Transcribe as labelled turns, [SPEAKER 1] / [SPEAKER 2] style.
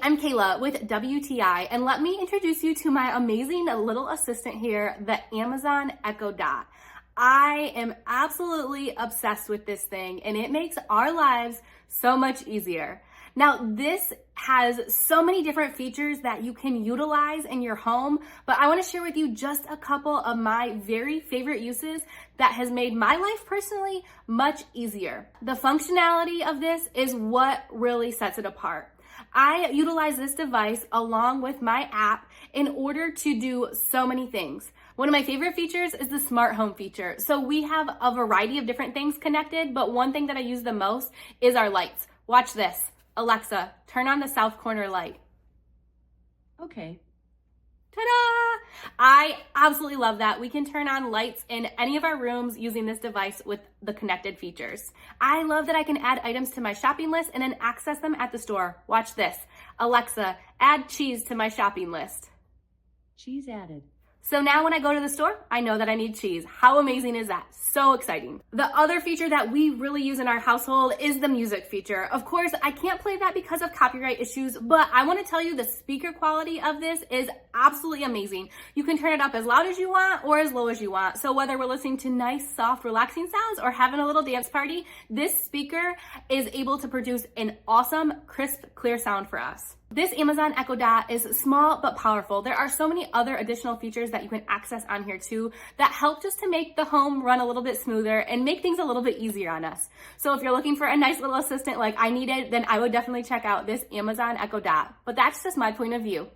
[SPEAKER 1] I'm Kayla with WTI, and let me introduce you to my amazing little assistant here, the Amazon Echo Dot. I am absolutely obsessed with this thing, and it makes our lives so much easier. Now, this has so many different features that you can utilize in your home, but I want to share with you just a couple of my very favorite uses that has made my life personally much easier. The functionality of this is what really sets it apart. I utilize this device along with my app in order to do so many things. One of my favorite features is the smart home feature. So we have a variety of different things connected, but one thing that I use the most is our lights. Watch this. Alexa, turn on the south corner light.
[SPEAKER 2] Okay.
[SPEAKER 1] Ta-da! I absolutely love that. We can turn on lights in any of our rooms using this device with the connected features. I love that I can add items to my shopping list and then access them at the store. Watch this. Alexa, add cheese to my shopping list.
[SPEAKER 2] Cheese added.
[SPEAKER 1] So now when I go to the store, I know that I need cheese. How amazing is that? So exciting. The other feature that we really use in our household is the music feature. Of course, I can't play that because of copyright issues, but I want to tell you the speaker quality of this is absolutely amazing. You can turn it up as loud as you want or as low as you want. So whether we're listening to nice, soft, relaxing sounds or having a little dance party, this speaker is able to produce an awesome, crisp, clear sound for us. This Amazon Echo Dot is small but powerful. There are so many other additional features that you can access on here too that help just to make the home run a little bit smoother and make things a little bit easier on us. So if you're looking for a nice little assistant like I needed, then I would definitely check out this Amazon Echo Dot. But that's just my point of view.